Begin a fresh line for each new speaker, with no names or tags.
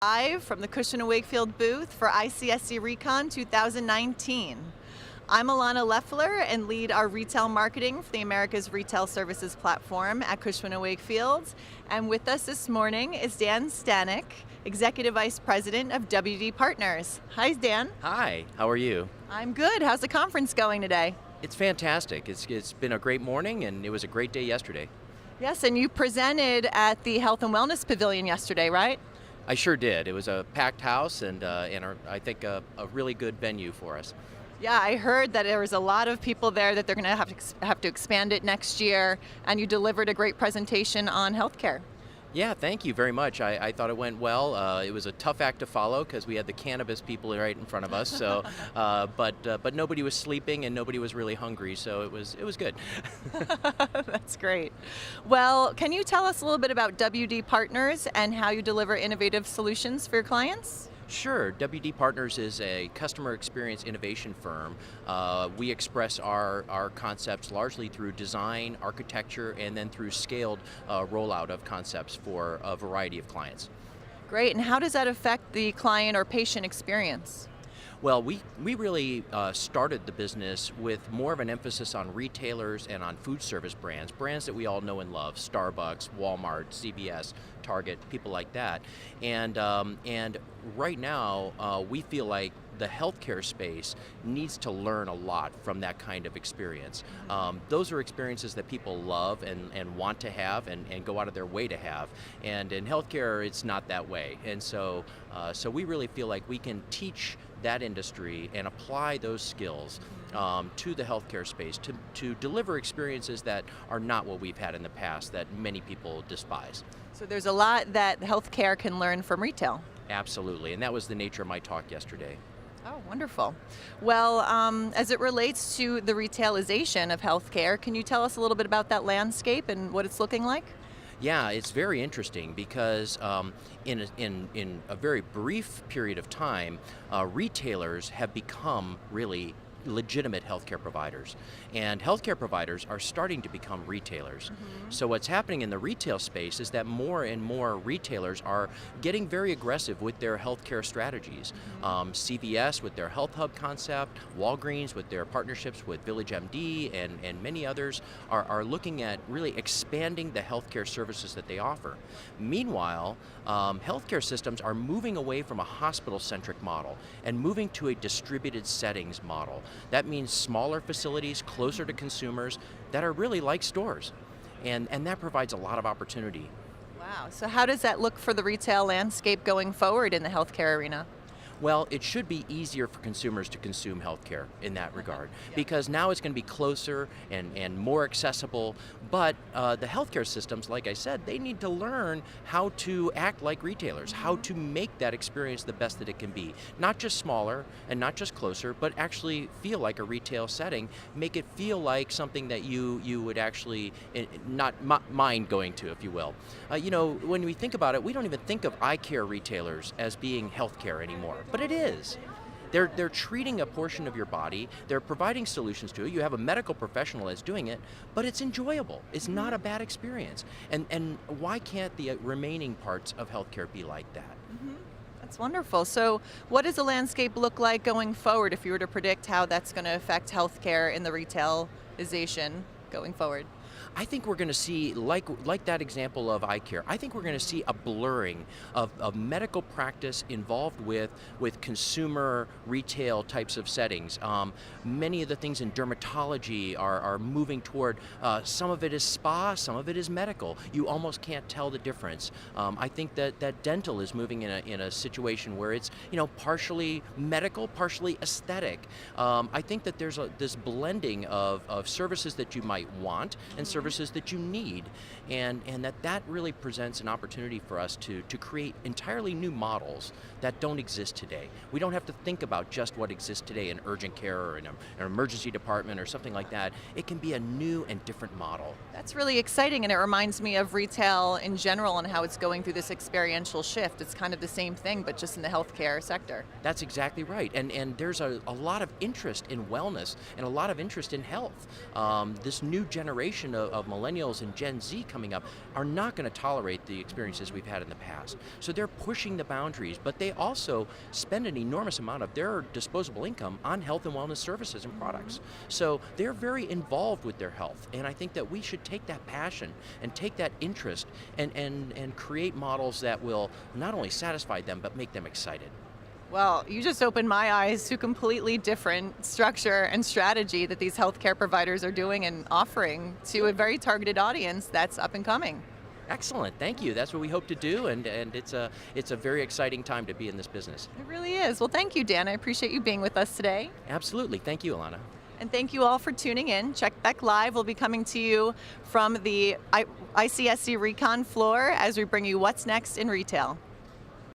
Live from the Cushman & Wakefield booth for ICSC Recon 2019. I'm Alana Leffler and lead our retail marketing for the America's Retail Services platform at Cushman & Wakefield. And with us this morning is Dan Stanek, Executive Vice President of WD Partners. Hi, Dan.
Hi, how are you?
I'm good. How's the conference going today?
It's fantastic. It's been a great morning and it was a great day yesterday.
Yes, and you presented at the Health and Wellness Pavilion yesterday, right?
I sure did. It was a packed house and I think a really good venue for us.
Yeah, I heard that there was a lot of people there, that they're going to have to expand it next year, and you delivered a great presentation on healthcare.
Yeah, thank you very much. I thought it went well. It was a tough act to follow because we had the cannabis people right in front of us. So, but nobody was sleeping and nobody was really hungry, so it was good.
That's great. Well, can you tell us a little bit about WD Partners and how you deliver innovative solutions for your clients?
Sure. WD Partners is a customer experience innovation firm. We express our concepts largely through design, architecture, and then through scaled rollout of concepts for a variety of clients.
Great. And how does that affect the client or patient experience?
Well, we really started the business with more of an emphasis on retailers and on food service brands that we all know and love: Starbucks, Walmart, CVS, Target, people like that. And right now, we feel like the healthcare space needs to learn a lot from that kind of experience. Those are experiences that people love and want to have and go out of their way to have. And in healthcare, it's not that way. And so we really feel like we can teach that industry and apply those skills to the healthcare space to deliver experiences that are not what we've had in the past that many people despise.
So there's a lot that healthcare can learn from retail.
Absolutely, and that was the nature of my talk yesterday.
Oh, wonderful. Well, as it relates to the retailization of healthcare, can you tell us a little bit about that landscape and what it's looking like?
Yeah, it's very interesting because in a very brief period of time, retailers have become really legitimate healthcare providers, and healthcare providers are starting to become retailers. So what's happening in the retail space is that more and more retailers are getting very aggressive with their healthcare strategies. CVS with their Health Hub concept, Walgreens with their partnerships with Village MD, and many others are looking at really expanding the healthcare services that they offer. Meanwhile, healthcare systems are moving away from a hospital-centric model and moving to a distributed settings model. That means smaller facilities closer to consumers that are really like stores, and that provides a lot of opportunity.
Wow. So how does that look for the retail landscape going forward in the healthcare arena?
Well, it should be easier for consumers to consume healthcare in that regard, because now it's going to be closer and more accessible, but the healthcare systems, like I said, they need to learn how to act like retailers, how to make that experience the best that it can be. Not just smaller and not just closer, but actually feel like a retail setting, make it feel like something that you would actually not mind going to, if you will. When we think about it, we don't even think of eye care retailers as being healthcare anymore. But it is. They're treating a portion of your body, they're providing solutions to it, you have a medical professional that's doing it, but it's enjoyable. It's not a bad experience. And why can't the remaining parts of healthcare be like that?
That's wonderful. So what does the landscape look like going forward if you were to predict how that's going to affect healthcare in the retailization going forward?
I think we're going to see, like that example of eye care, I think we're going to see a blurring of medical practice involved with consumer retail types of settings. Many of the things in dermatology are moving toward, some of it is spa, some of it is medical. You almost can't tell the difference. I think that dental is moving in a situation where it's partially medical, partially aesthetic. I think that there's this blending of services that you might want and services that you need, and that really presents an opportunity for us to create entirely new models that don't exist today. We don't have to think about just what exists today in urgent care or in an emergency department or something like that. It can be a new and different model.
That's really exciting, and it reminds me of retail in general and how it's going through this experiential shift. It's kind of the same thing, but just in the healthcare sector.
That's exactly right, and there's a lot of interest in wellness and a lot of interest in health. This new generation of millennials and Gen Z coming up are not going to tolerate the experiences we've had in the past. So they're pushing the boundaries, but they also spend an enormous amount of their disposable income on health and wellness services and products. So they're very involved with their health, and I think that we should take that passion and take that interest and create models that will not only satisfy them, but make them excited.
Well, you just opened my eyes to completely different structure and strategy that these healthcare providers are doing and offering to a very targeted audience that's up and coming.
Excellent, thank you. That's what we hope to do, and it's a very exciting time to be in this business.
It really is. Well, thank you, Dan. I appreciate you being with us today.
Absolutely, thank you, Alana.
And thank you all for tuning in. Check Back Live will be coming to you from the ICSC Recon floor as we bring you what's next in retail.